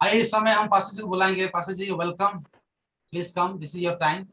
आइए इस समय हम पास्टर जी को बुलाएंगे। Pastor ji welcome, please come, this is your time.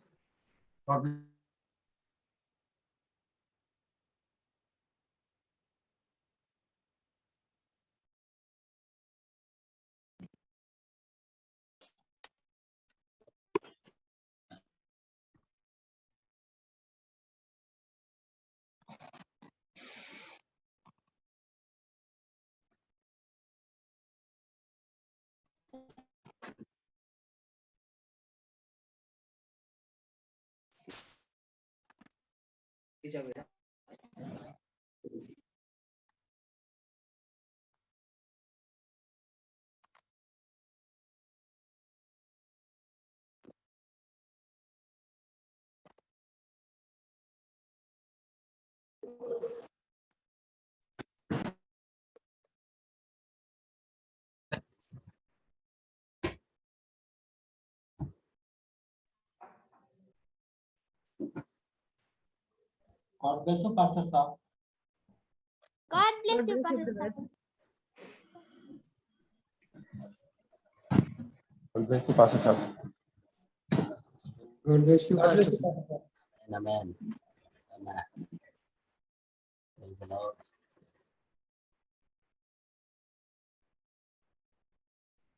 God bless you, Pastor Saab. God bless you, Pastor Saab. God bless you, Pastor Saab. God bless you, Pastor Saab. Amen. Amen. Praise the Lord.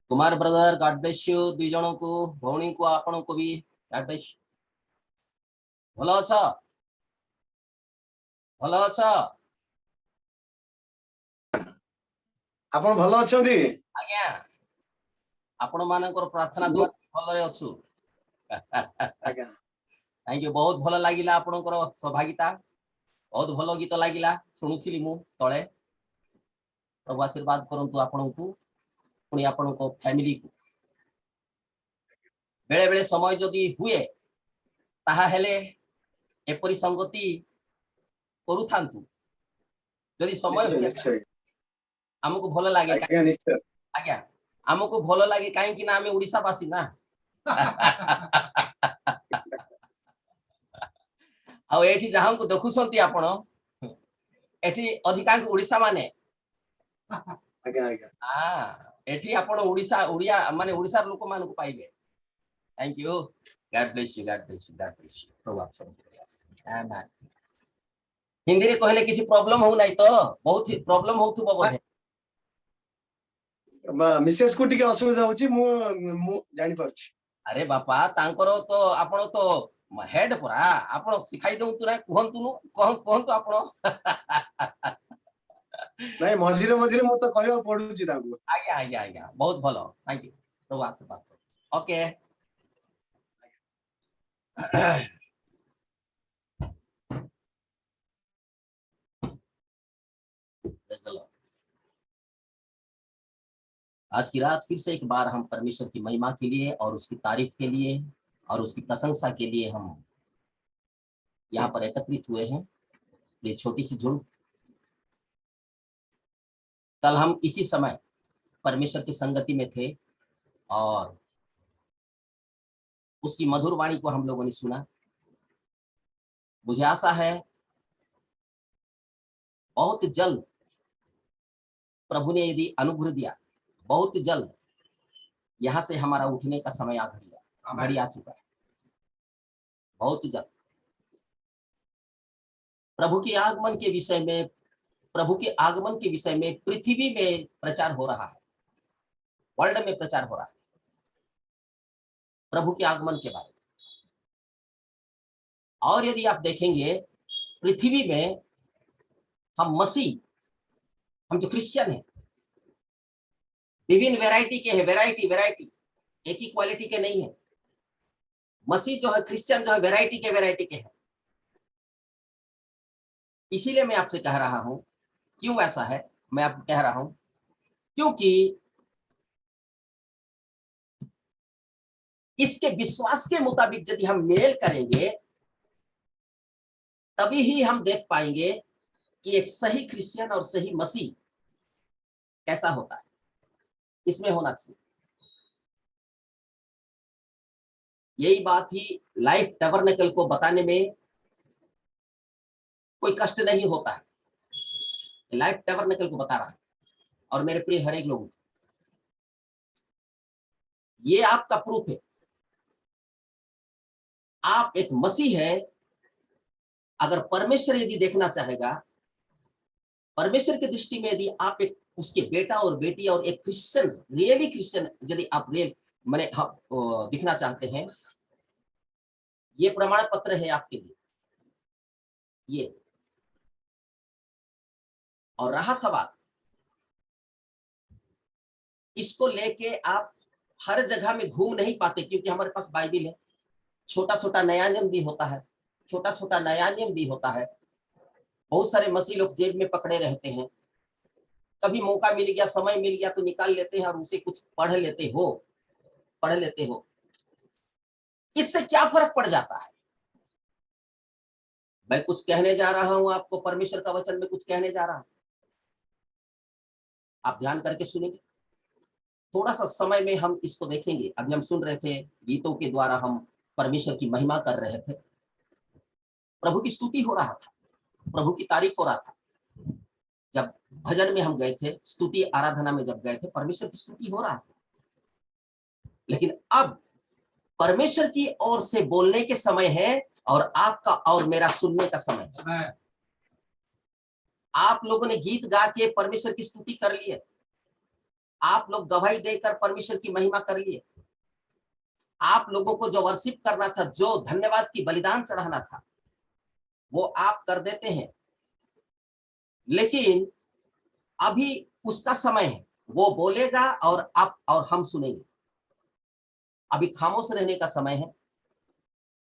Kumar brother God bless you. दुई जन को भौणी को आपण को भी God bless you. भलो अछ भलो अछ आपण भलो अछंती आज्ञा आपण मानकर प्रार्थना द्वारा भलो रे अछु आज्ञा। Thank you. बहुत भलो लागिला आपनकर सहभागिता। बहुत भलो गीत लागिला सुनुथिली मु तळे। प्रभु आशीर्वाद करंतु आपनकु पुनी आपनको फैमिली को। बेले बेले समय जदि हुए ताहा हेले एपरि संगति करू थांतु। जदि समय निश्चय हुए निश्चय हमको भलो लागे आज्ञा निश्चय आज्ञा हमको भलो लागे काहे कि ना हमें ओडिसा वासी ना आ एठी जहां को देखुसंती आपण एठी अधिकांश ओडिसा माने आज्ञा आज्ञा। हां एठी आपण ओडिसा ओडिया माने ओडिसा लोक मान को पाइबे। Thank you. God bless you, God bless you, God bless you. प्रभु आप सब आमेन। हिंदी रे कहले किसी प्रॉब्लम हो नाही तो बहुत ही प्रॉब्लम होथुबो बोधे। मिसेस को टिके असुविधा होची मु जानि परछि। अरे बापा तांकर तो आपण तो हेड परा आपण सिखाई दउतु ना कहंतु कहंतु आपण नाही मझिरे मझिरे मु तो कहबा पडुची तांको। आज्ञा आज्ञा आज्ञा बहुत भलो। Thank you. प्रभु आशीर्वाद करो। Okay praise the Lord. आज की रात फिर से एक बार हम परमेश्वर की महिमा के लिए और उसकी तारीफ के लिए और उसकी प्रशंसा के लिए हम यहाँ पर एकत्रित हुए हैं। ये छोटी सी झुंड। कल हम इसी समय परमेश्वर की संगति में थे और उसकी मधुर वाणी को हम लोगों ने सुना। मुझे आशा है बहुत जल्द प्रभु ने यदि अनुग्रह दिया बहुत जल्द यहाँ से हमारा उठने का समय आ गया, घड़ी आ चुका है बहुत जल्द। प्रभु के आगमन के विषय में प्रभु के आगमन के विषय में पृथ्वी में प्रचार हो रहा है, वर्ल्ड में प्रचार हो रहा है प्रभु के आगमन के बारे में। और यदि आप देखेंगे पृथ्वी में हम मसीह हम जो क्रिश्चियन है विभिन्न वैरायटी के हैं। वैरायटी एक ही क्वालिटी के नहीं है। मसीह जो है क्रिश्चियन जो है वैरायटी के हैं। इसीलिए मैं आपसे कह रहा हूं क्यों ऐसा है। मैं आपको कह रहा हूं क्योंकि इसके विश्वास के मुताबिक यदि हम मेल करेंगे तभी ही हम देख पाएंगे कि एक सही क्रिश्चियन और सही मसीह कैसा होता है। इसमें होना चाहिए। यही बात ही लाइफ टैबरनेकल को बताने में कोई कष्ट नहीं होता है। लाइफ टैबरनेकल को बता रहा है। और मेरे प्रिय हर एक लोगों ये आपका प्रूफ है। आप एक मसीह है। अगर परमेश्वर यदि देखना चाहेगा, परमेश्वर की दृष्टि में यदि आप एक उसके बेटा और बेटी और एक क्रिश्चियन, रियली क्रिश्चियन यदि आप रियल माने दिखना चाहते हैं, ये प्रमाण पत्र है आपके लिए ये। और रहा सवाल, इसको लेके आप हर जगह में घूम नहीं पाते, क्योंकि हमारे पास बाइबिल है। छोटा छोटा नया नियम भी होता है, छोटा छोटा नया नियम भी होता है। बहुत सारे मसीह लोग जेब में पकड़े रहते हैं। कभी मौका मिल गया, समय मिल गया तो निकाल लेते हैं और उसे कुछ पढ़ लेते हो। इससे क्या फर्क पड़ जाता है? मैं कुछ कहने जा रहा हूं आपको, परमेश्वर का वचन में कुछ कहने जा रहा हूं, आप ध्यान करके सुनेंगे। थोड़ा सा समय में हम इसको देखेंगे। अभी हम सुन रहे थे, गीतों के द्वारा हम परमेश्वर की महिमा कर रहे थे, प्रभु की स्तुति हो रहा था, प्रभु की तारीफ हो रहा था। जब भजन में हम गए थे, स्तुति आराधना में जब गए थे, परमेश्वर की स्तुति हो रहा था। लेकिन अब परमेश्वर की ओर से बोलने के समय है और आपका और मेरा सुनने का समय है। आप लोगों ने गीत गा के परमेश्वर की स्तुति कर लिए, आप लोग गवाही देकर परमेश्वर की महिमा कर लिए। आप लोगों को जो वर्शिप करना था, जो धन्यवाद की बलिदान चढ़ाना था, वो आप कर देते हैं। लेकिन अभी उसका समय है, वो बोलेगा और आप और हम सुनेंगे। अभी खामोश रहने का समय है,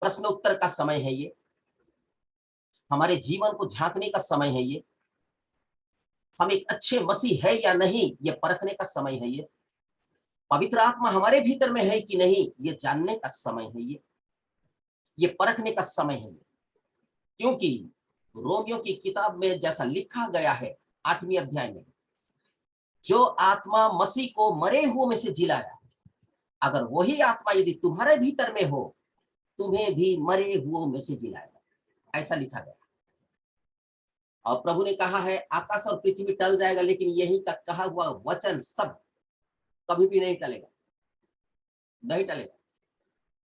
प्रश्न उत्तर का समय है, ये हमारे जीवन को झांकने का समय है, ये हम एक अच्छे मसीह है या नहीं ये परखने का समय है, ये पवित्र आत्मा हमारे भीतर में है कि नहीं ये जानने का समय है, ये परखने का समय है। क्योंकि रोमियो की किताब में जैसा लिखा गया है 8वें अध्याय में, जो आत्मा मसीह को मरे हुओं में से जिलाया, अगर वही आत्मा यदि तुम्हारे भीतर में हो, तुम्हें भी मरे हुओं में से जिलाएगा, ऐसा लिखा गया। और प्रभु ने कहा है आकाश और पृथ्वी टल जाएगा, लेकिन यही तक कहा हुआ वचन सब कभी भी नहीं टलेगा, नहीं टलेगा।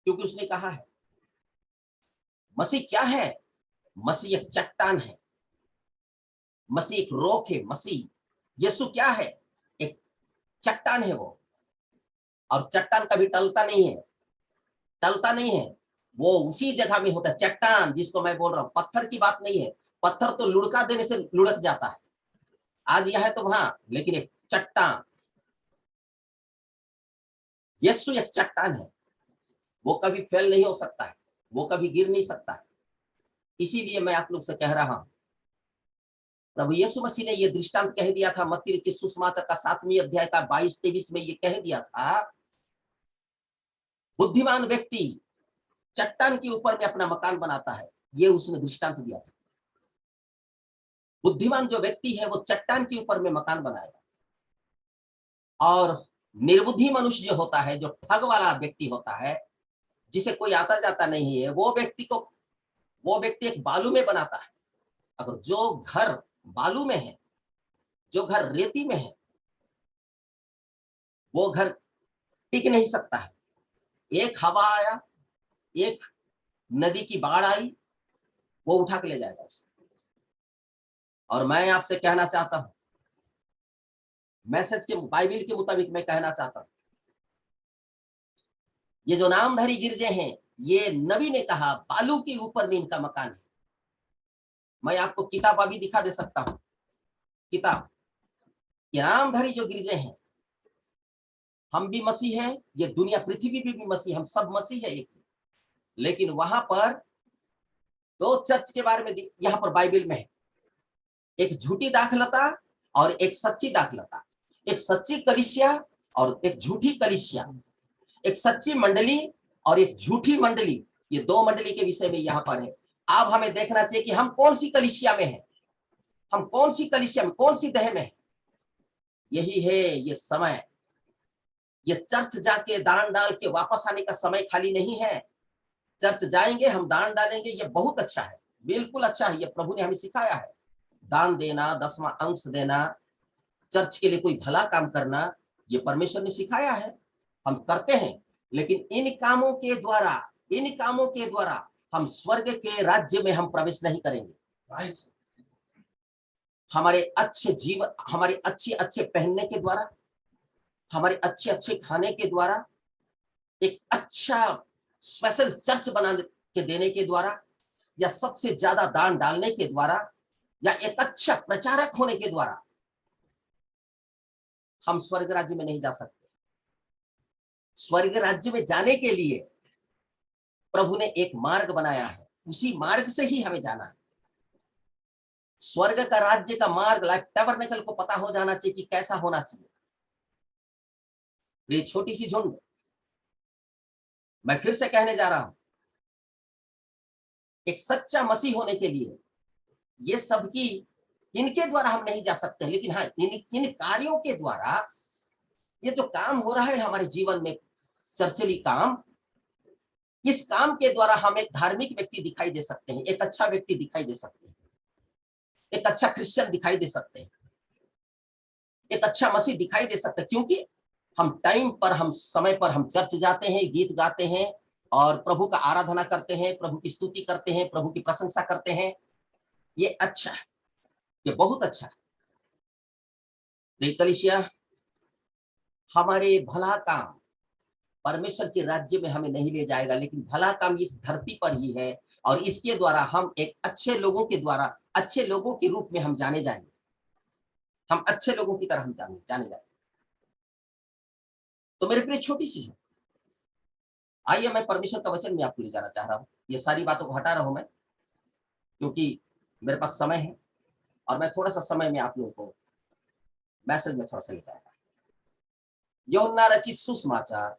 क्योंकि उसने कहा है मसीह क्या है? मसीह एक चट्टान है, मसीह एक रॉक है। मसीह यीशु क्या है? एक चट्टान है वो। और चट्टान कभी टलता नहीं है, टलता नहीं है, वो उसी जगह में होता है। चट्टान जिसको मैं बोल रहा हूं, पत्थर की बात नहीं है। पत्थर तो लुढ़का देने से लुढ़क जाता है, आज यह है तो वहां, लेकिन एक चट्टान, यीशु एक चट्टान है। वो कभी फेल नहीं हो सकता है, वो कभी गिर नहीं सकता है। इसीलिए मैं आप लोग से कह रहा हूं, प्रभु यीशु मसीह ने यह दृष्टांत कह दिया था मत्ती रचित सुसमाचार का 7वें अध्याय का 22-23 में ये कह दिया था, बुद्धिमान व्यक्ति चट्टान के ऊपर में अपना मकान बनाता है। ये उसने दृष्टांत दिया था। बुद्धिमान जो व्यक्ति है वो चट्टान के ऊपर में मकान बनाएगा। और निर्बुद्धि मनुष्य जो होता है, जो ठग वाला व्यक्ति होता है, जिसे कोई आता जाता नहीं है, वो व्यक्ति एक बालू में बनाता है। अगर जो घर बालू में है, जो घर रेती में है, वो घर टिक नहीं सकता है। एक हवा आया, एक नदी की बाढ़ आई, वो उठा के ले जाएगा उसे। और मैं आपसे कहना चाहता हूं, मैसेज के बाइबिल के मुताबिक मैं कहना चाहता हूं, ये जो नामधारी गिरजे हैं, ये नबी ने कहा बालू के ऊपर में इनका मकान है। मैं आपको किताब अभी दिखा दे सकता हूं, किताब। ये नामधारी जो गिरजे हैं, हम भी मसीह हैं, ये दुनिया पृथ्वी भी मसीह, हम सब मसीह है एक। लेकिन वहां पर दो चर्च के बारे में यहां पर बाइबिल में है, एक झूठी दाखलता और एक सच्ची दाखलता, एक सच्ची कलीसिया और एक झूठी कलीसिया, एक सच्ची मंडली और एक झूठी मंडली। ये दो मंडली के विषय में यहां पर है। अब हमें देखना चाहिए कि हम कौन सी कलीसिया में हैं, हम कौन सी कलीसिया में, कौन सी देह में है। यही है ये समय। ये चर्च जाके दान डाल के वापस आने का समय खाली नहीं है। चर्च जाएंगे, हम दान डालेंगे, ये बहुत अच्छा है, बिल्कुल अच्छा है। ये प्रभु ने हमें सिखाया है, दान देना, 10वां अंश देना, चर्च के लिए कोई भला काम करना, ये परमेश्वर ने सिखाया है। हम करते हैं, लेकिन इन कामों के द्वारा हम स्वर्ग के राज्य में हम प्रवेश नहीं करेंगे। Right. हमारे अच्छे जीवन, हमारे अच्छे पहनने के द्वारा, हमारे अच्छे खाने के द्वारा, एक अच्छा स्पेशल चर्च बना के देने के द्वारा, या सबसे ज्यादा दान डालने के द्वारा, या एक अच्छा प्रचारक होने के द्वारा हम स्वर्ग राज्य में नहीं जा सकते। स्वर्ग राज्य में जाने के लिए प्रभु ने एक मार्ग बनाया है, उसी मार्ग से ही हमें जाना है। स्वर्ग का राज्य का मार्ग लाइफ टैबरनेकल को पता हो जाना चाहिए कि कैसा होना चाहिए। ये छोटी सी झुंड, मैं फिर से कहने जा रहा हूं, एक सच्चा मसीह होने के लिए ये सब की इनके द्वारा हम नहीं जा सकते, लेकिन हाँ इन कार्यों के द्वारा ये जो काम हो रहा है हमारे जीवन में, चर्चली काम, इस काम के द्वारा हम एक धार्मिक व्यक्ति दिखाई दे सकते हैं, एक अच्छा व्यक्ति दिखाई दे सकते हैं, एक अच्छा क्रिश्चियन दिखाई दे सकते हैं, एक अच्छा मसीह दिखाई दे सकते हैं, क्योंकि हम टाइम पर, हम समय पर हम चर्च जाते हैं, गीत गाते हैं और प्रभु का आराधना करते हैं, प्रभु की स्तुति करते हैं, प्रभु की प्रशंसा करते हैं। ये अच्छा है, ये बहुत अच्छा है। कलीसिया, हमारे भला काम परमेश्वर के राज्य में हमें नहीं ले जाएगा, लेकिन भला काम इस धरती पर ही है, और इसके द्वारा हम एक अच्छे लोगों के द्वारा, अच्छे लोगों के रूप में हम जाने जाएंगे, हम अच्छे लोगों की तरह हम जाने जाएंगे। तो मेरे प्रिय छोटी सी, आइए मैं परमेश्वर का वचन में आपको ले जाना चाह रहा हूं। ये सारी बातों को हटा रहा हूं मैं, क्योंकि मेरे पास समय है और मैं थोड़ा सा समय में आप लोगों को मैसेज में थोड़ा सा ले जाएगा। यूहन्ना रचित सुसमाचार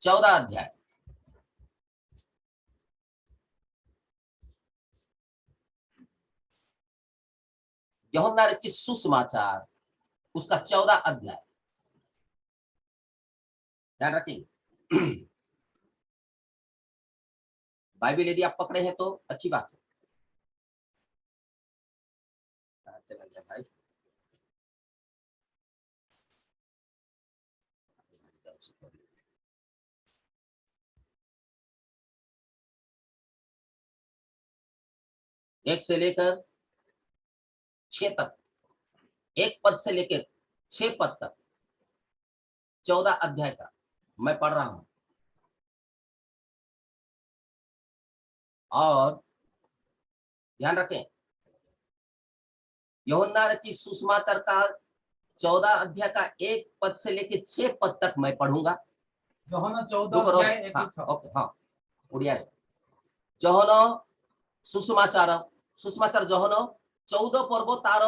14 अध्याय, यूहन्ना रचित सुसमाचार उसका 14 अध्याय, ध्यान रखेंगे। बाइबल यदि आप पकड़े हैं तो अच्छी बात है। चला गया भाई, एक से लेकर 6 तक, एक पद से लेकर 6 पद तक 14 अध्याय का मैं पढ़ रहा हूं। और ध्यान रखें, यूहन्ना रचित सुसमाचार का 14 अध्याय का 1 पद से लेकर 6 पद तक मैं पढ़ूंगा। यूहन्ना 14 अध्याय 1 हाँ, ओके, हाँ ओडिया रे। यूहन्ना सुसमाचार यूहन्ना 14 पर्व तार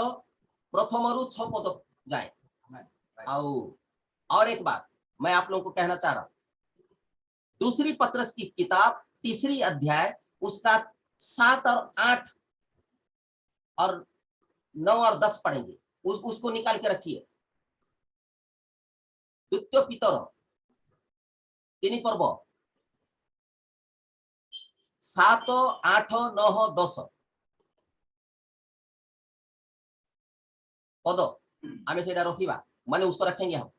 प्रथम रु 6 पद जाए। और एक बात मैं आप लोगों को कहना चाह रहा हूं, दूसरी पत्रस की किताब 3 अध्याय उसका 7 और 8 और 9 और 10 पढ़ेंगे, उसको निकाल के रखिए। द्वितीय पितर 3 पर्व 7, 8, 9, 10 पद हमें से रखिबा, माने उसको रखेंगे हम।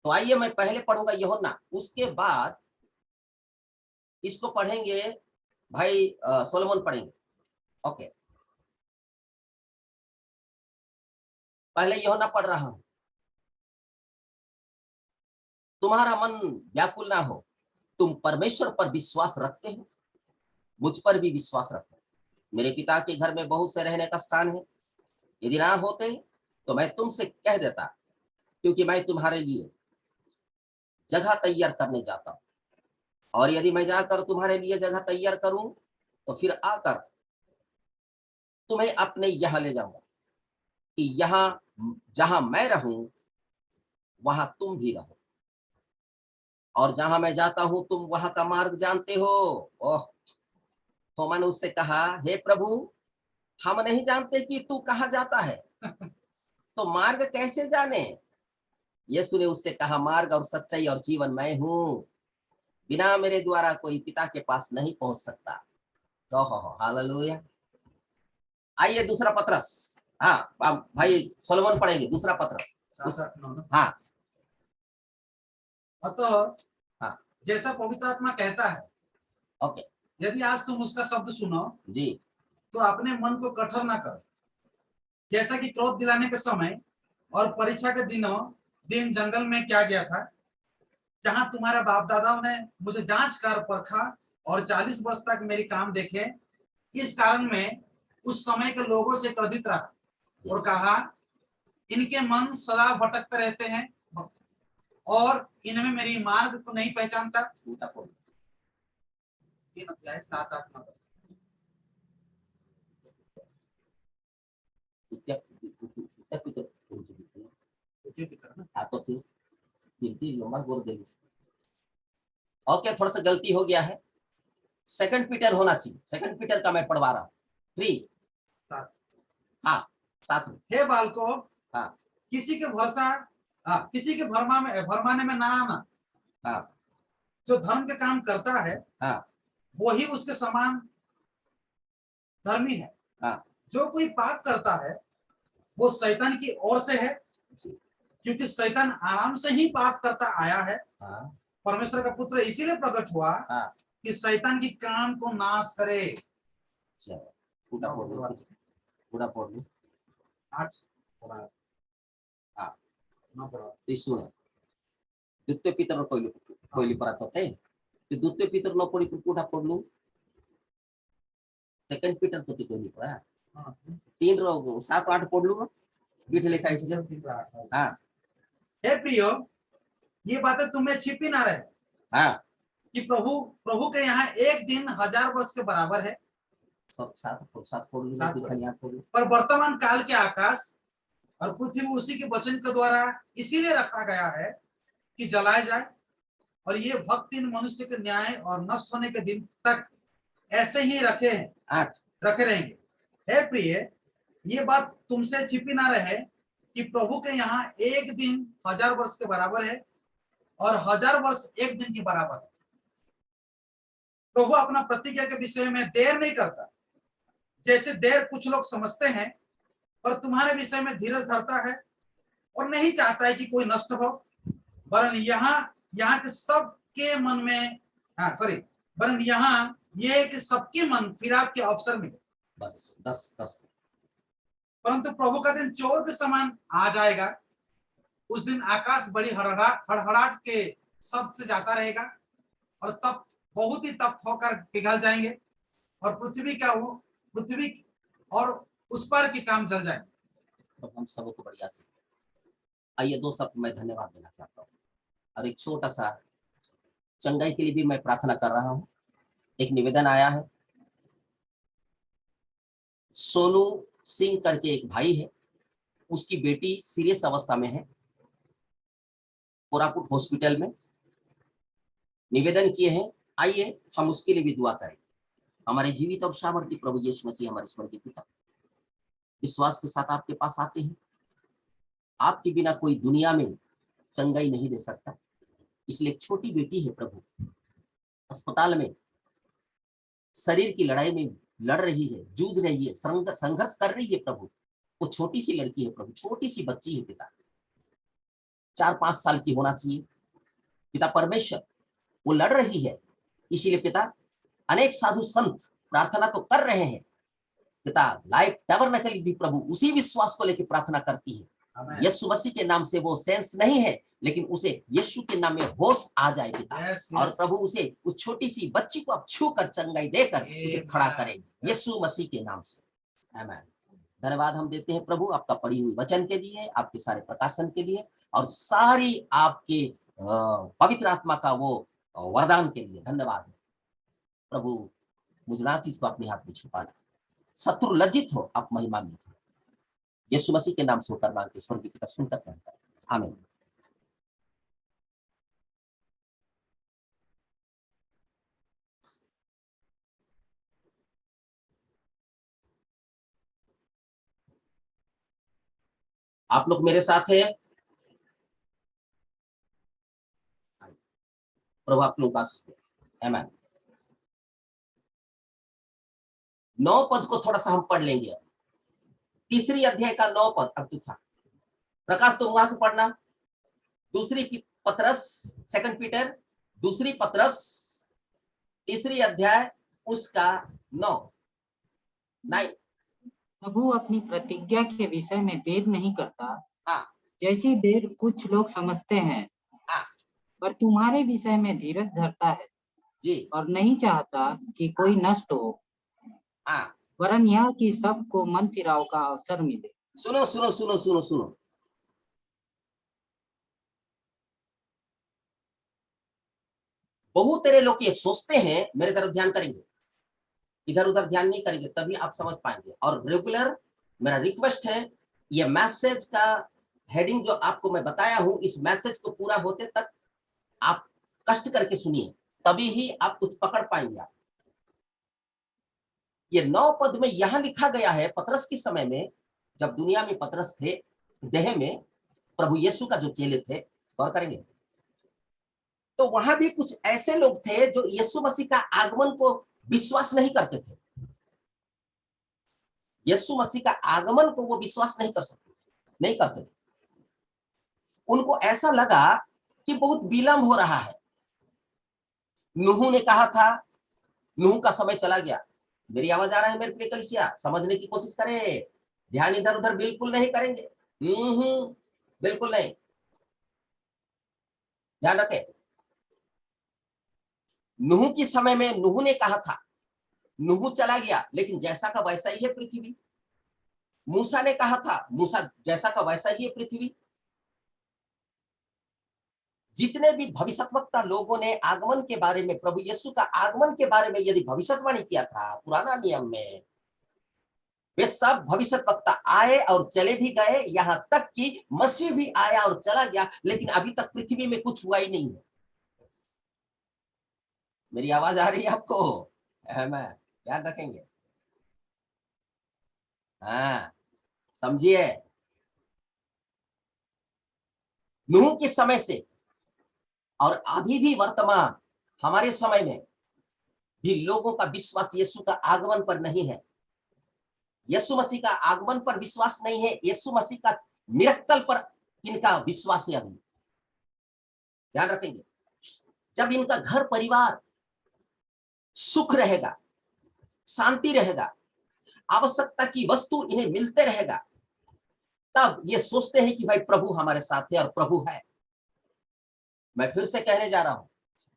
तो आइए मैं पहले पढ़ूंगा यूहन्ना, उसके बाद इसको पढ़ेंगे भाई सोलोमन पढ़ेंगे। ओके, पहले यूहन्ना पढ़ रहा हूं। तुम्हारा मन व्याकुल ना हो, तुम परमेश्वर पर विश्वास रखते हो, मुझ पर भी विश्वास रखो। मेरे पिता के घर में बहुत से रहने का स्थान है, यदि ना होते तो मैं तुमसे कह देता, क्योंकि मैं तुम्हारे लिए जगह तैयार करने जाता हूं। और यदि मैं जाकर तुम्हारे लिए जगह तैयार करूं तो फिर आकर तुम्हें अपने यहां ले जाऊंगा, कि यहां जहां मैं रहूं वहां तुम भी रहो, और जहां मैं जाता हूं तुम वहां का मार्ग जानते हो। ओह, तो मैंने उससे कहा, हे प्रभु, हम नहीं जानते कि तू कहां जाता है, तो मार्ग कैसे जाने? यीशु ने उससे कहा, मार्ग और सच्चाई और जीवन मैं हूं, बिना मेरे द्वारा कोई पिता के पास नहीं पहुंच सकता। हालेलुया। आइए दूसरा पत्रस। हाँ अब भाई सोलोमन पढ़ेंगे दूसरा पत्रस। 7-8-9 ना। हाँ अतः हाँ। जैसा पवित्र आत्मा कहता है, ओके यदि आज तुम उसका शब्द सुनो जी। तो अपने मन को कठोर ना करो, जैसा कि क्रोध दिलाने के समय और परीक्षा के दिन जंगल में क्या गया था, जहां तुम्हारे बाप दादाओं ने मुझे जांच कर परखा और 40 वर्ष तक मेरी काम देखे। इस कारण में उस समय के लोगों से क्रोधित रहा और कहा, इनके मन सदा भटकते रहते हैं और इनमें मेरी मार्ग को नहीं पहचानता। 3 अध्याय 7-8-9 ओके थोड़ा सा गलती हो गया है, सेकंड पीटर होना चाहिए। सेकंड पीटर का मैं पढ़वा रहा हूँ 3 7। हाँ 7 हे बालको, हाँ किसी के भरमाने में ना आना। हाँ जो धर्म के काम करता है हाँ वही उसके समान धर्मी है। हाँ जो कोई पाप करता है वो शैतान की ओर से है, क्योंकि शैतान आराम से ही पाप करता आया है। हाँ परमेश्वर का पुत्र इसीलिए प्रकट हुआ हाँ। कि शैतान की काम को नाश करे। पूरा पढ़ लो 8 पढ़ा। हाँ 9 पढ़ा। ଶୁଣ ଦ୍ୱିତୀୟ ପିତର କହିଲି ପରା ତତେ, ଦ୍ୱିତୀୟ ପିତର ନ ପଢି କୋଉଟା ପଢଲୁ? ସେକେଣ୍ଡ ପିଟର ତତେ କହିଲି ପରା। 3 ର 7 8 ପଢଲୁ ଏଠି ଲେଖା ହେଇଛି ଯେ। हाँ हे प्रियो, ये बातें तुम्हें छिपी ना रहे हाँ कि प्रभु के यहाँ एक दिन 1000 वर्ष के बराबर है। सब 7 पढ़लू सात कि खाली 8 पढ़लू? पर वर्तमान काल के आकाश और पृथ्वी उसी के वचन के द्वारा इसीलिए रखा गया है कि जलाए जाए, और ये भक्त इन मनुष्य के न्याय और नष्ट होने के दिन तक ऐसे ही रखे रहेंगे। हे प्रिय, ये बात तुमसे छिपी ना रहे कि प्रभु के यहाँ एक दिन 1000 वर्ष के बराबर है और 1000 वर्ष एक दिन के बराबर है। प्रभु अपना प्रतिज्ञा के विषय में देर नहीं करता, जैसे देर कुछ लोग समझते हैं, पर तुम्हारे विषय में धीरज धरता है और नहीं चाहता है कि कोई नष्ट हो, वरन यहाँ के सबके मन में वरन यहाँ ये है कि सबके मन फिराव के अवसर मिले। बस 10 परंतु प्रभु का दिन चोर के समान आ जाएगा। उस दिन आकाश बड़ी हड़हड़ाहट के शब्द से जाता रहेगा और तब बहुत ही तप्त होकर पिघल जाएंगे और पृथ्वी और उस पर के काम जल जाएंगे। तो हम सबको बढ़िया से आइए 2 शब्द मैं धन्यवाद देना चाहता हूँ और एक छोटा सा चंगाई के लिए भी मैं प्रार्थना कर रहा हूँ। एक निवेदन आया है, सोनू सिंह करके एक भाई है, उसकी बेटी सीरियस अवस्था में है कोरापुट हॉस्पिटल में। निवेदन किए हैं, आइए हम उसके लिए भी दुआ करें। हमारे जीवित और सामर्थ्य प्रभु यीशु मसीह हमारे स्वर्गीय पिता, विश्वास के साथ आपके पास आते हैं। आपके बिना कोई दुनिया में चंगाई नहीं दे सकता, इसलिए एक छोटी बेटी है प्रभु, अस्पताल में शरीर की लड़ाई में लड़ रही है, जूझ रही है, संघर्ष कर रही है प्रभु। वो छोटी सी लड़की है प्रभु, छोटी सी बच्ची है पिता, 4-5 साल की होना चाहिए पिता परमेश्वर। वो लड़ रही है, इसीलिए पिता अनेक साधु संत प्रार्थना तो कर रहे हैं पिता। लाइफ टैबरनेकल भी प्रभु उसी विश्वास को लेकर प्रार्थना करती है। यीशु मसीह के नाम से वो सेंस नहीं है, लेकिन उसे यीशु के नाम में होश आ जाए पिता। और प्रभु उसे उस छोटी सी बच्ची को अब छू कर चंगाई देकर उसे खड़ा करेंगे यीशु मसीह के नाम से। आमीन। धन्यवाद हम देते हैं प्रभु आपका पढ़ी हुई वचन के लिए, आपके सारे प्रकाशन के लिए और सारी आपके पवित्र आत्मा का वो वरदान के लिए धन्यवाद प्रभु। मुझे ना चीज को अपने हाथ में छुपाना, शत्रु लज्जित हो, आप महिमा में थे। यीशु मसीह के नाम से होकर मांगते स्वर्गीय पिता सुनकर कहता है आमीन। आप लोग मेरे साथ हैं, प्रभु आप लोग आशीष दें। आमीन। 9 पद को थोड़ा सा हम पढ़ लेंगे। अब तीसरी अध्याय का 9 पद अब था। प्रकाश तुम वहां से पढ़ना। दूसरी पत्रस, सेकंड पीटर, दूसरी पत्रस, तीसरी अध्याय उसका 9। प्रभु अपनी प्रतिज्ञा के विषय में देर नहीं करता, हाँ। जैसी देर कुछ लोग समझते हैं, हाँ। पर तुम्हारे विषय में धीरज धरता है जी। और नहीं चाहता कि कोई नष्ट हो, हाँ। वरन यह कि सबको मन फिराव का अवसर मिले। सुनो सुनो सुनो सुनो सुनो, बहुत तेरे लोग ये सोचते हैं, मेरे तरफ ध्यान करेंगे, इधर उधर ध्यान नहीं करेंगे, तभी आप समझ पाएंगे। और रेगुलर मेरा रिक्वेस्ट है, ये मैसेज का हेडिंग जो आपको मैं बताया हूं, इस मैसेज को पूरा होते तक आप कष्ट करके सुनिए, तभी ही आप कुछ पकड़ पाएंगे। आप ये 9 पद में यहां लिखा गया है, पतरस के समय में, जब दुनिया में पतरस थे, देह में प्रभु यीशु का जो चेले थे, गौर करेंगे, तो वहां भी कुछ ऐसे लोग थे जो यीशु मसीह का आगमन को विश्वास नहीं करते थे। यीशु मसीह का आगमन को वो विश्वास नहीं करते थे। उनको ऐसा लगा कि बहुत विलंब हो रहा है। नूह ने कहा था, नूह का समय चला गया। मेरी आवाज आ रहा है मेरे प्रिय कलीसिया? समझने की कोशिश करें, ध्यान इधर उधर बिल्कुल नहीं करेंगे। बिल्कुल नहीं, ध्यान रखें। नूह के समय में नूह ने कहा था, नूह चला गया, लेकिन जैसा का वैसा ही है पृथ्वी। मूसा ने कहा था, मूसा जैसा का वैसा ही है पृथ्वी। जितने भी भविष्यवक्ता लोगों ने आगमन के बारे में, प्रभु यीशु का आगमन के बारे में यदि भविष्यवाणी किया था पुराना नियम में, वे सब भविष्यवक्ता आए और चले भी गए, यहां तक कि मसीह भी आया और चला गया, लेकिन अभी तक पृथ्वी में कुछ हुआ ही नहीं है। मेरी आवाज आ रही है आपको? मैं ध्यान रखेंगे, हाँ, समझिए। नूह के समय से और अभी भी वर्तमान हमारे समय में भी लोगों का विश्वास यीशु का आगमन पर नहीं है। यीशु मसीह का आगमन पर विश्वास नहीं है, यीशु मसीह का मिरेकल पर इनका विश्वास है। अभी ध्यान रखेंगे, जब इनका घर परिवार सुख रहेगा, शांति रहेगा, आवश्यकता की वस्तु इन्हें मिलते रहेगा, तब ये सोचते हैं कि भाई प्रभु हमारे साथ है और प्रभु है। मैं फिर से कहने जा रहा हूं,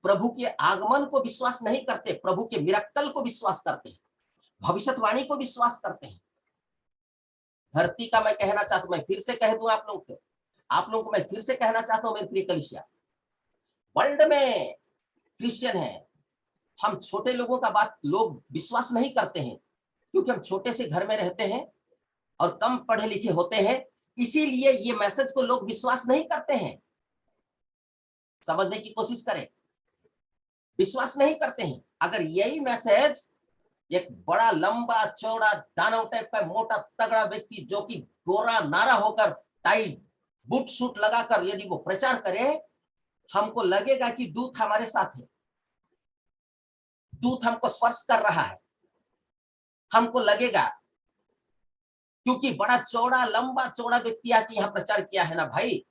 प्रभु के आगमन को विश्वास नहीं करते, प्रभु के मिरेकल को विश्वास करते हैं, भविष्यवाणी को विश्वास करते हैं। धरती का मैं कहना चाहता हूं, मैं फिर से कह दूं आप लोगों को मैं फिर से कहना चाहता हूं मेरे प्रिय कलीसिया, वर्ल्ड में क्रिश्चियन है, हम छोटे लोगों का बात लोग विश्वास नहीं करते हैं, क्योंकि हम छोटे से घर में रहते हैं और कम पढ़े लिखे होते हैं, इसीलिए ये मैसेज को लोग विश्वास नहीं करते हैं। समझने की कोशिश करें, विश्वास नहीं करते हैं। अगर यही मैसेज एक बड़ा लंबा चौड़ा दानव टाइप का मोटा तगड़ा व्यक्ति जो कि गोरा नारा होकर टाई बूट सूट लगाकर यदि वो प्रचार करे, हमको लगेगा कि दूत हमारे साथ है, दूत हमको स्पर्श कर रहा है, हमको लगेगा, क्योंकि बड़ा चौड़ा लंबा चौड़ा व्यक्ति आके यहाँ प्रचार किया है ना भाई,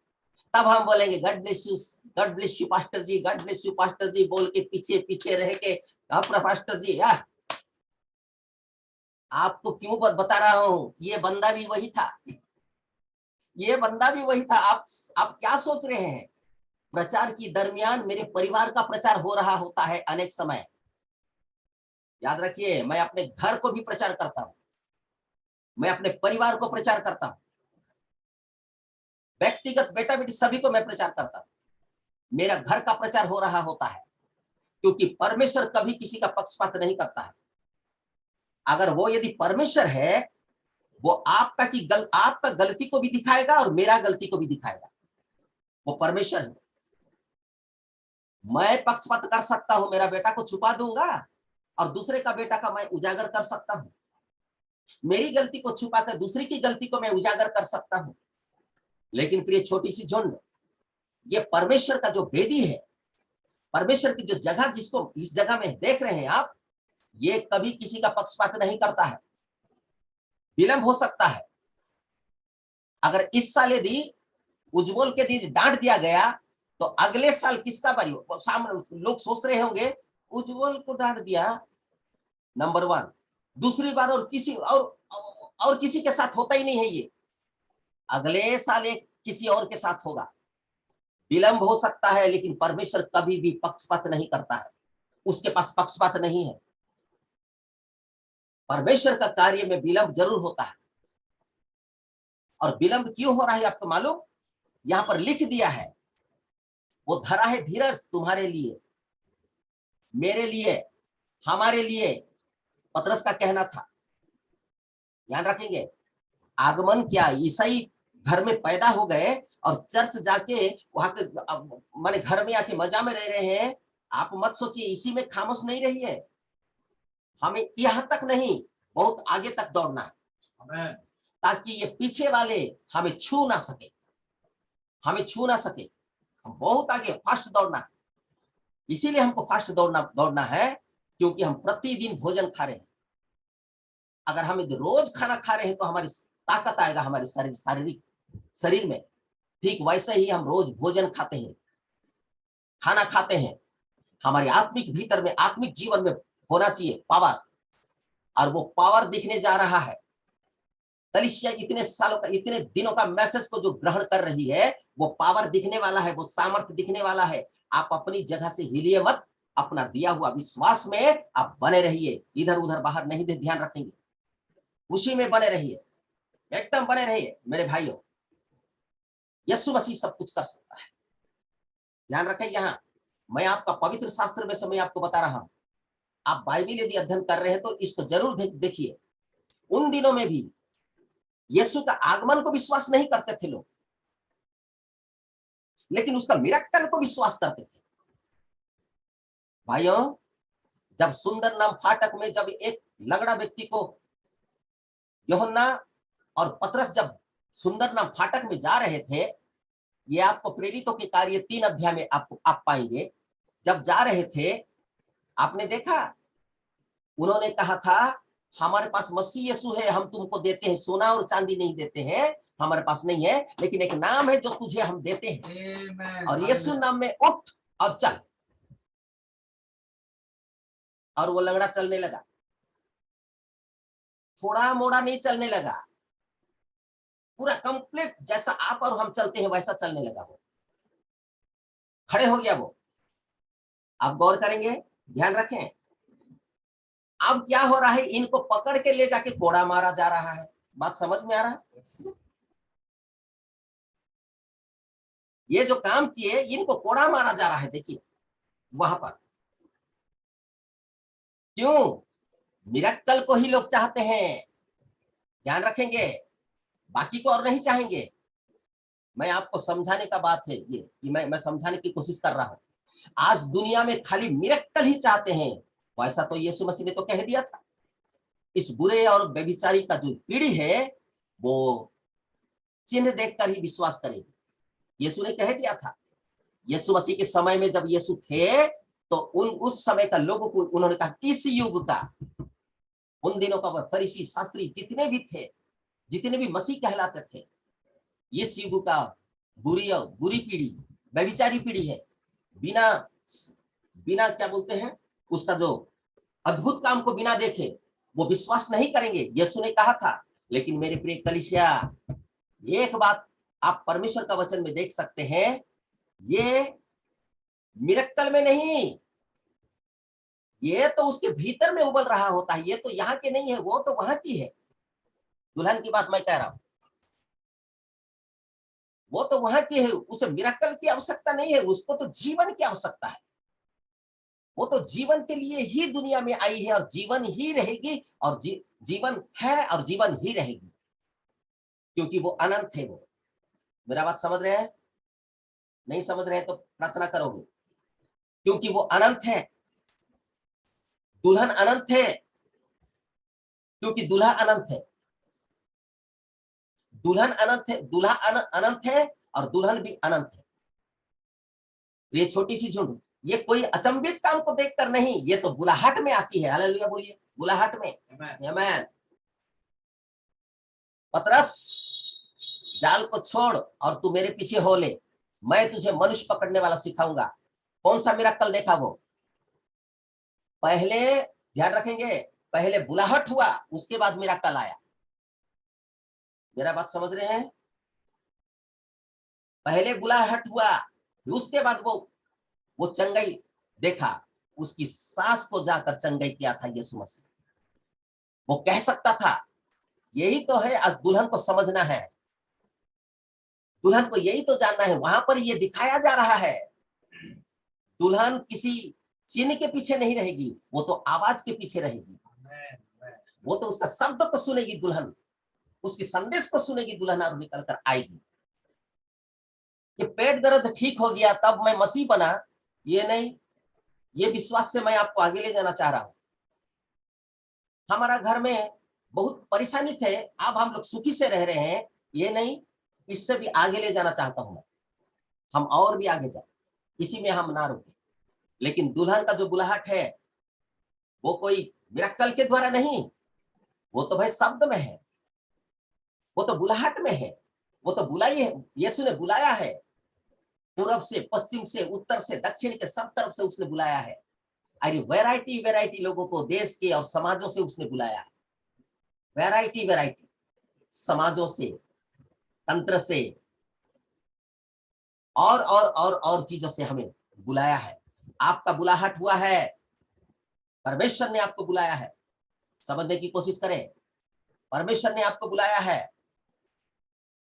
तब हम बोलेंगे God bless you pastor ji, God bless you pastor ji बोल के पीछे पीछे रह के, पास्टर जी यार आपको क्यों बता रहा हूं, ये बंदा भी वही था, ये बंदा भी वही था। आप क्या सोच रहे हैं? प्रचार की दरमियान मेरे परिवार का प्रचार हो रहा होता है अनेक समय। याद रखिए, मैं अपने घर को भी प्रचार करता हूं, मैं अपने परिवार को प्रचार करता हूं, व्यक्तिगत बेटा बेटी सभी को मैं प्रचार करता हूं। मेरा घर का प्रचार हो रहा होता है, क्योंकि परमेश्वर कभी किसी का पक्षपात नहीं करता है। अगर वो यदि परमेश्वर है, वो आपका गलती को भी दिखाएगा और मेरा गलती को भी दिखाएगा। वो परमेश्वर है। मैं पक्षपात कर सकता हूं, मेरा बेटा को छुपा दूंगा और दूसरे का बेटा का मैं उजागर कर सकता हूं, मेरी गलती को छुपाकर दूसरी की गलती को मैं उजागर कर सकता हूं। लेकिन प्रिय छोटी सी झुंड, ये परमेश्वर का जो वेदी है, परमेश्वर की जो जगह, जिसको इस जगह में देख रहे हैं आप, ये कभी किसी का पक्षपात नहीं करता है। विलंब हो सकता है। अगर इस साल यदि उज्जवल के दिन डांट दिया गया तो अगले साल किसका बारी? सामने लोग सोच रहे होंगे उज्जवल को डांट दिया, नंबर 1। दूसरी बार और किसी के साथ होता ही नहीं है ये। अगले साल एक किसी और के साथ होगा। विलंब हो सकता है, लेकिन परमेश्वर कभी भी पक्षपात नहीं करता है। उसके पास पक्षपात नहीं है। परमेश्वर का कार्य में विलंब जरूर होता है। और विलंब क्यों हो रहा है आपको मालूम? यहां पर लिख दिया है, वो धरा है धीरज तुम्हारे लिए, मेरे लिए, हमारे लिए। पतरस का कहना था। ध्यान रखेंगे, आगमन क्या, ईसाई घर में पैदा हो गए और चर्च जाके वहां के माने घर में आके मजा में रह रहे हैं। आप मत सोचिए इसी में खामोश नहीं रही है। हमें यहां तक नहीं, बहुत आगे तक दौड़ना है। आमेन। ताकि ये पीछे वाले हमें छू ना सके, हमें छू ना सके। हम बहुत आगे फास्ट दौड़ना है। इसीलिए हमको फास्ट दौड़ना है, क्योंकि हम प्रतिदिन भोजन खा रहे हैं। अगर हम रोज खाना खा रहे हैं तो हमारी ताकत आएगा हमारे शारीरिक शरीर में। ठीक वैसे ही हम रोज भोजन खाते हैं, खाना खाते हैं। हमारे आत्मिक भीतर में, आत्मिक जीवन में होना चाहिए पावर, और वो पावर दिखने जा रहा है। कलीसिया इतने सालों का, इतने दिनों का मैसेज को जो ग्रहण कर रही है, वो पावर दिखने वाला है, वो सामर्थ्य दिखने वाला है। आप अपनी जगह से हिलिए मत। अपना दिया हुआ विश्वास में आप बने रहिए, इधर उधर बाहर नहीं दे, ध्यान रखेंगे, उसी में बने रहिए, एकदम बने रहिए मेरे भाइयों। यीशु मसीह सब कुछ कर सकता है। ध्यान रखें, यहाँ मैं आपका पवित्र शास्त्र में समय आपको बता रहा हूं। आप बाइबिल यदि अध्ययन कर रहे हैं तो इसको जरूर देखिए। उन दिनों में भी यीशु का आगमन को विश्वास नहीं करते थे लोग, लेकिन उसका मिरेकल को विश्वास करते थे। भाइयों, जब सुंदर नाम फाटक में जब एक लंगड़ा व्यक्ति को यूहन्ना और पतरस जब सुंदर नाम फाटक में जा रहे थे, ये आपको प्रेरितों के कार्य 3 अध्याय में आप पाएंगे। जब जा रहे थे, आपने देखा, उन्होंने कहा था हमारे पास मसीह यीशु है, हम तुमको देते हैं, सोना और चांदी नहीं देते हैं, हमारे पास नहीं है, लेकिन एक नाम है जो तुझे हम देते हैं, आमेन। और यीशु नाम में उठ और चल। और वो लंगड़ा चलने लगा, थोड़ा मोड़ा नहीं चलने लगा, पूरा कंप्लीट जैसा आप और हम चलते हैं वैसा चलने लगा। वो खड़े हो गया। वो आप गौर करेंगे, ध्यान रखें। अब क्या हो रहा है, इनको पकड़ के ले जाके कोड़ा मारा जा रहा है। बात समझ में आ रहा है? ये जो काम किए, इनको कोड़ा मारा जा रहा है। देखिए वहां पर क्यों? मिरेकल को ही लोग चाहते हैं। ध्यान रखेंगे, बाकी को और नहीं चाहेंगे। मैं आपको समझाने का बात है ये, कि मैं समझाने की कोशिश कर रहा हूं। आज दुनिया में खाली मिरेकल ही चाहते हैं। वैसा तो यीशु मसीह ने तो कह दिया था, इस बुरे और व्यभिचारी का जो पीढ़ी है वो चिन्ह देखकर ही विश्वास करेगी। यीशु ने कह दिया था। यीशु मसीह के समय में जब यीशु थे तो उस समय का लोगों को उन्होंने कहा, इस युग का, उन दिनों का वह फरीसी शास्त्री जितने भी थे, जितने भी मसीह कहलाते थे, इस युग का बुरी पीढ़ी, व्यभिचारी पीढ़ी है। बिना क्या बोलते हैं, उसका जो अद्भुत काम को बिना देखे वो विश्वास नहीं करेंगे, यीशु ने कहा था। लेकिन मेरे प्रिय कलीसिया, एक बात आप परमेश्वर का वचन में देख सकते हैं, ये मिरेकल में नहीं, ये तो उसके भीतर में उबल रहा होता है। ये तो यहाँ के नहीं है, वो तो वहां की है। दुल्हन की बात मैं कह रहा हूं, वो तो वहां की है। उसे मिरेकल की आवश्यकता नहीं है, उसको तो जीवन की आवश्यकता है। वो तो जीवन के लिए ही दुनिया में आई है, और जीवन ही रहेगी, और जीवन है और जीवन ही रहेगी, क्योंकि वो अनंत है। वो, मेरा बात समझ रहे हैं? नहीं समझ रहे हैं तो प्रार्थना करोगे, क्योंकि वो अनंत है। दुल्हन अनंत है, क्योंकि दूल्हा अनंत है। दुल्हन अनंत है, दूल्हा अनंत है, और दुल्हन भी अनंत है। ये छोटी सी झुंड ये कोई अचंभित काम को देखकर नहीं, ये तो बुलाहट में आती है। हालेलुया बोलिए, बुलाहट में। आमीन। पतरस, जाल को छोड़ और तू मेरे पीछे हो ले, मैं तुझे मनुष्य पकड़ने वाला सिखाऊंगा। कौन सा मिराकल देखा वो? पहले ध्यान रखेंगे, पहले बुलाहट हुआ, उसके बाद मिराकल आया। मेरा बात समझ रहे हैं? पहले बुलाहट हुआ, उसके बाद वो चंगाई देखा, उसकी सांस को जाकर चंगाई किया था यीशु मसीह। वो कह सकता था, यही तो है, आज दुल्हन को समझना है, दुल्हन को यही तो जानना है। वहां पर ये दिखाया जा रहा है, दुल्हन किसी चिन्ह के पीछे नहीं रहेगी, वो तो आवाज के पीछे रहेगी। वो तो उसका शब्द को सुनेगी दुल्हन, उसकी संदेश को सुनेगी दुल्हन और निकल कर आएगी। ये पेट दर्द ठीक हो गया तब मैं मसीह बना, ये नहीं। ये विश्वास से मैं आपको आगे ले जाना चाह रहा हूं। हमारा घर में बहुत परेशानी थे, अब हम लोग सुखी से रह रहे हैं, ये नहीं। इससे भी आगे ले जाना चाहता हूं मैं, हम और भी आगे जाए, इसी में हम ना रुके। लेकिन दुल्हन का जो बुलाहट है वो कोई मिराकल के द्वारा नहीं, वो तो भाई शब्द में है, वो तो बुलाहट में है, वो तो बुलाई है। यीशु ने बुलाया है, पूरब से, पश्चिम से, उत्तर से, दक्षिण के सब तरफ से उसने बुलाया है। अरे वैरायटी वैरायटी लोगों को देश के और समाजों से उसने बुलाया है। वैरायटी वैरायटी समाजों से, तंत्र से और चीजों से हमें बुलाया है। आपका बुलाहट हुआ है, परमेश्वर ने आपको बुलाया है। समझने की कोशिश करें, परमेश्वर ने आपको बुलाया है,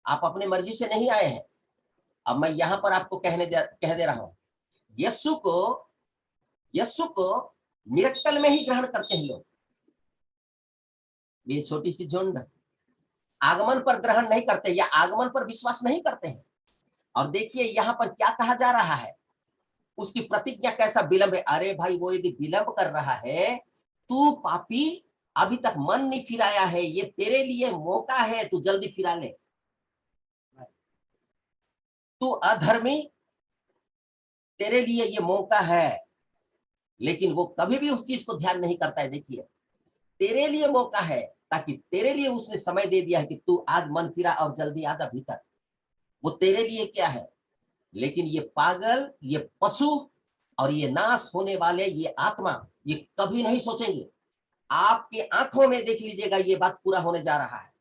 आप अपनी मर्जी से नहीं आए हैं। अब मैं यहां पर आपको कह दे रहा हूं, यीशु को मिरेकल में ही ग्रहण करते हैं लोग। ये छोटी सी झुंड आगमन पर ग्रहण नहीं करते या आगमन पर विश्वास नहीं करते हैं। और देखिए यहाँ पर क्या कहा जा रहा है, उसकी प्रतिज्ञा कैसा विलंब है। अरे भाई, वो यदि विलंब कर रहा है, तू पापी अभी तक मन नहीं फिराया है, ये तेरे लिए मौका है, तू जल्दी फिरा ले। तू अधर्मी, तेरे लिए ये मौका है। लेकिन वो कभी भी उस चीज को ध्यान नहीं करता है। देखिए, तेरे लिए मौका है, ताकि तेरे लिए उसने समय दे दिया है कि तू आज मन फिरा और जल्दी आ जा भीतर। वो तेरे लिए क्या है। लेकिन ये पागल, ये पशु और ये नाश होने वाले, ये आत्मा, ये कभी नहीं सोचेंगे। आपके आंखों में देख लीजिएगा, ये बात पूरा होने जा रहा है।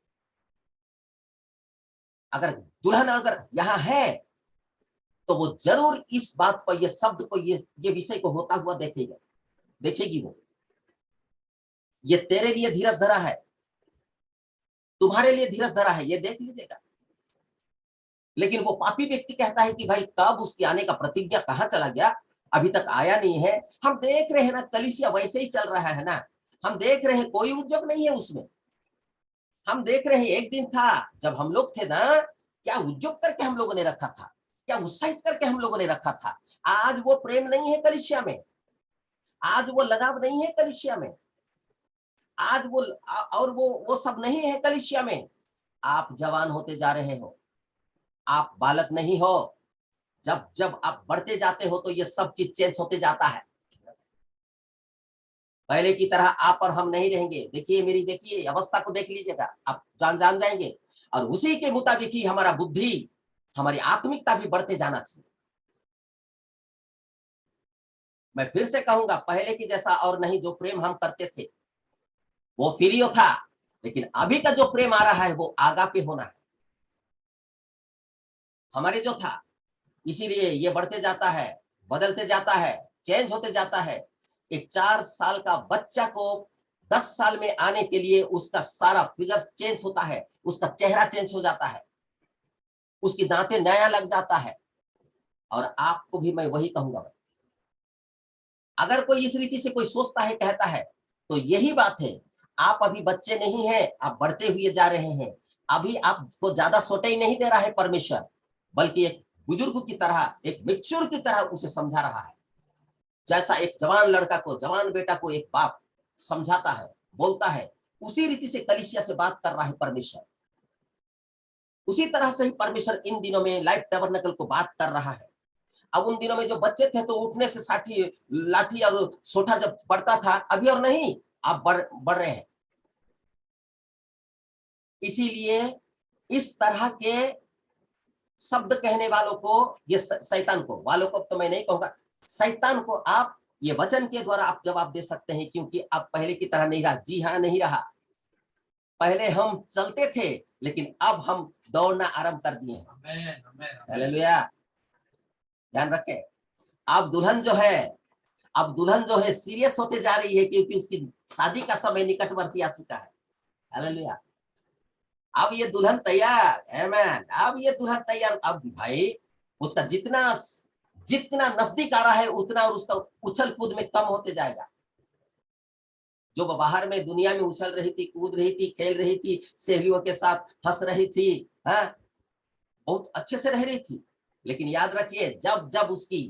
अगर दुल्हन अगर यहां है तो वो जरूर इस बात को, ये शब्द को, ये विषय को होता हुआ देखेगी। वो ये तेरे लिए धीरज धरा है, तुम्हारे लिए धीरज धरा है, ये देख लीजिएगा। लेकिन वो पापी व्यक्ति कहता है कि भाई कब उसके आने का प्रतिज्ञा कहां चला गया, अभी तक आया नहीं है। हम देख रहे हैं ना, कलीसिया वैसे ही चल रहा है ना, हम देख रहे हैं कोई उद्योग नहीं है उसमें। हम देख रहे हैं, एक दिन था जब हम लोग थे ना, क्या उद्योग करके हम लोगों ने रखा था, क्या उत्साहित करके हम लोगों ने रखा था। आज वो प्रेम नहीं है कलीसिया में, आज वो लगाव नहीं है कलीसिया में, आज वो सब नहीं है कलीसिया में। आप जवान होते जा रहे हो, आप बालक नहीं हो। जब आप बढ़ते जाते हो तो ये सब चीज चेंज होते जाता है। पहले की तरह आप और हम नहीं रहेंगे। देखिए अवस्था को देख लीजिएगा, आप जान जाएंगे। और उसी के मुताबिक ही हमारा बुद्धि, हमारी आत्मिकता भी बढ़ते जाना चाहिए। मैं फिर से कहूंगा, पहले की जैसा और नहीं। जो प्रेम हम करते थे वो फिलियो था, लेकिन अभी का जो प्रेम आ रहा है वो आगापे होना है। हमारे जो था, इसीलिए ये बढ़ते जाता है, बदलते जाता है, चेंज होते जाता है। एक 4 साल का बच्चा को 10 साल में आने के लिए उसका सारा फिगर चेंज होता है, उसका चेहरा चेंज हो जाता है, उसकी दांतें नया लग जाता है। और आपको भी मैं वही कहूंगा, अगर कोई इस रीति से कोई सोचता है, कहता है, तो यही बात है। आप अभी बच्चे नहीं हैं, आप बढ़ते हुए जा रहे हैं। अभी आपको ज्यादा सोटे ही नहीं दे रहा है परमेश्वर, बल्कि एक बुजुर्ग की तरह, एक मैच्योर की तरह उसे समझा रहा है। जैसा एक जवान लड़का को, जवान बेटा को एक बाप समझाता है, बोलता है, उसी रीति से कलीसिया से बात कर रहा है परमेश्वर। उसी तरह से ही परमेश्वर इन दिनों में लाइफ टैबरनेकल को बात कर रहा है। अब उन दिनों में जो बच्चे थे तो उठने से साठी लाठी और सोटा जब पड़ता था, अभी और नहीं, आप बढ़ रहे हैं। इसीलिए इस तरह के शब्द कहने वालों को, ये शैतान को, वालों को तो मैं नहीं कहूंगा, शैतान को आप ये वचन के द्वारा आप जवाब दे सकते हैं, क्योंकि अब पहले की तरह नहीं रहा। जी हाँ, नहीं रहा। पहले हम चलते थे, लेकिन अब हम दौड़ना आरंभ कर दिए हैं। आमेन, आमेन, हालेलुया। ध्यान रखें, अब दुल्हन जो है सीरियस होते जा रही है, क्योंकि उसकी शादी का समय निकटवर्ती आ चुका है। हालेलुया। अब ये दुल्हन तैयार, आमेन। अब ये दुल्हन तैयार। अब भाई उसका जितना नजदीक आ रहा है उतना और उसका उछल कूद में कम होते जाएगा। जो बाहर में दुनिया में उछल रही थी, कूद रही थी, खेल रही थी, सहेलियों के साथ हंस रही थी, बहुत अच्छे से रह रही थी, लेकिन याद रखिए जब उसकी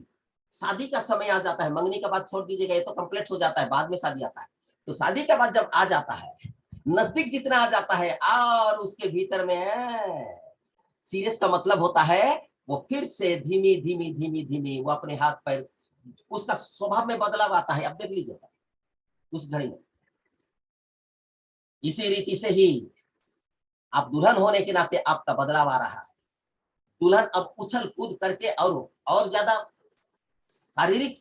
शादी का समय आ जाता है, मंगनी का बात छोड़ दीजिएगा, ये तो कंप्लीट हो जाता है, बाद में शादी आता है। तो शादी के बाद जब आ जाता है, नजदीक जितना आ जाता है और उसके भीतर में सीरियस का मतलब होता है वो फिर से धीमी वो अपने हाथ पैर, उसका स्वभाव में बदलाव आता है। अब देख लीजिएगा उस घड़ी में। इसी रीति से ही आप दुल्हन होने के नाते आपका बदलाव आ रहा है। दुल्हन अब उछल कूद करके और ज्यादा शारीरिक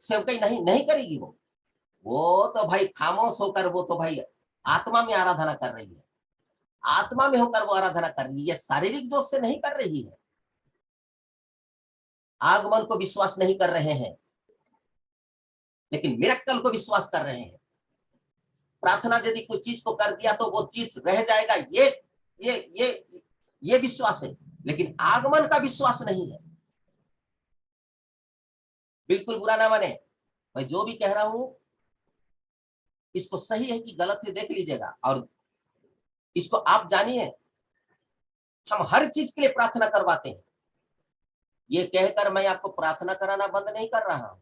सेवकाई नहीं करेगी। वो तो भाई खामोश होकर वो तो भाई आत्मा में आराधना कर रही है, आत्मा में होकर वो आराधना कर रही है, शारीरिक जोश से नहीं कर रही है। आगमन को विश्वास नहीं कर रहे हैं, लेकिन मिरेकल को विश्वास कर रहे हैं। प्रार्थना यदि कुछ चीज को कर दिया तो वो चीज रह जाएगा, ये विश्वास है, लेकिन आगमन का विश्वास नहीं है। बिल्कुल बुरा ना माने, मैं जो भी कह रहा हूं इसको सही है कि गलत है देख लीजिएगा, और इसको आप जानिए। हम हर चीज के लिए प्रार्थना करवाते हैं। ये कहकर मैं आपको प्रार्थना कराना बंद नहीं कर रहा हूं,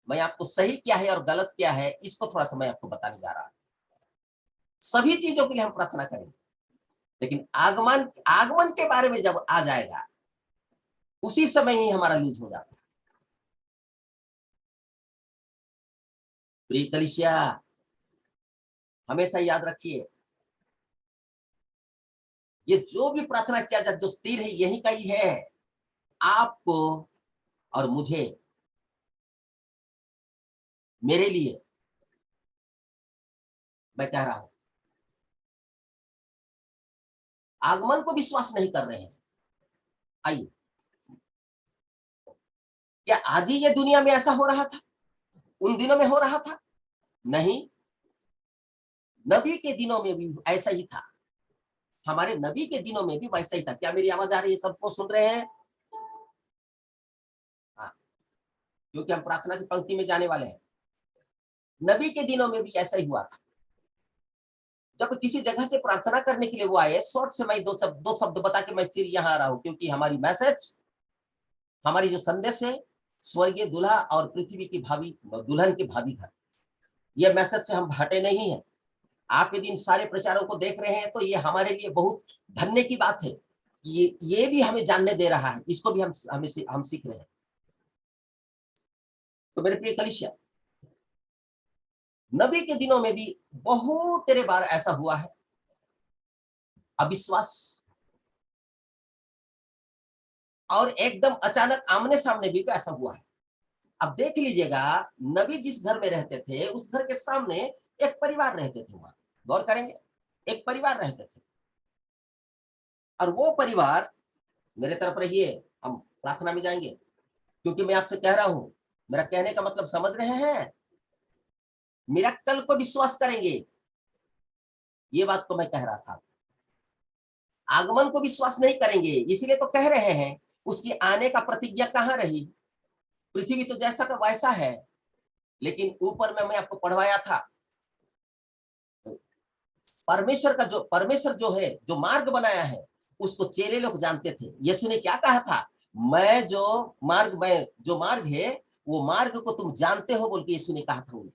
मैं आपको सही क्या है और गलत क्या है इसको थोड़ा सा मैं आपको बताने जा रहा हूं। सभी चीजों के लिए हम प्रार्थना करेंगे, लेकिन आगमन के बारे में जब आ जाएगा उसी समय ही हमारा लूज हो जाता है। प्रिय कलीसिया, हमेशा याद रखिए, ये जो भी प्रार्थना किया जाए जो स्थिर है यही का ही है, आपको और मुझे, मेरे लिए मैं कह रहा हूं। आगमन को विश्वास नहीं कर रहे हैं। आइए, क्या आज ही ये दुनिया में ऐसा हो रहा था? उन दिनों में हो रहा था? नहीं, नबी के दिनों में भी ऐसा ही था। हमारे नबी के दिनों में भी वैसा ही था। क्या मेरी आवाज आ रही है? सबको सुन रहे हैं? हाँ, क्योंकि हम प्रार्थना की पंक्ति में जाने वाले हैं। नबी के दिनों में भी ऐसा ही हुआ था। जब किसी जगह से प्रार्थना करने के लिए वो आए, शॉर्ट से मैं दो शब्द बता के मैं फिर यहाँ आ रहा हूं, क्योंकि हमारी मैसेज, हमारी जो संदेश है, स्वर्गीय दूल्हा और पृथ्वी की भाभी, दुल्हन की भाभी घर, ये मैसेज से हम हटे नहीं है। आप यदि इन सारे प्रचारों को देख रहे हैं तो ये हमारे लिए बहुत धन्य की बात है। ये भी हमें जानने दे रहा है, इसको भी हम सीख रहे हैं। तो मेरे प्रिय कलीसिया, नबी के दिनों में भी बहुत तेरे बार ऐसा हुआ है, अविश्वास, और एकदम अचानक आमने सामने भी ऐसा हुआ है। अब देख लीजिएगा, नबी जिस घर में रहते थे उस घर के सामने एक परिवार रहते थे। वहां गौर करेंगे, एक परिवार रहते थे, और वो परिवार, मेरे तरफ रहिए, हम प्रार्थना में जाएंगे, क्योंकि मैं आपसे कह रहा हूं, मेरा कहने का मतलब समझ रहे हैं? मिरेकल को विश्वास करेंगे, ये बात तो मैं कह रहा था। आगमन को विश्वास नहीं करेंगे, इसीलिए तो कह रहे हैं उसकी आने का प्रतिज्ञा कहां रही? पृथ्वी तो जैसा का वैसा है, लेकिन ऊपर में मैं आपको पढ़वाया था, परमेश्वर जो है, जो मार्ग बनाया है, उसको चेले लोग जानते थे। यीशु ने क्या कहा था? मैं जो मार्ग है वो मार्ग को तुम जानते हो, बोल के यीशु ने कहा था उन्हें।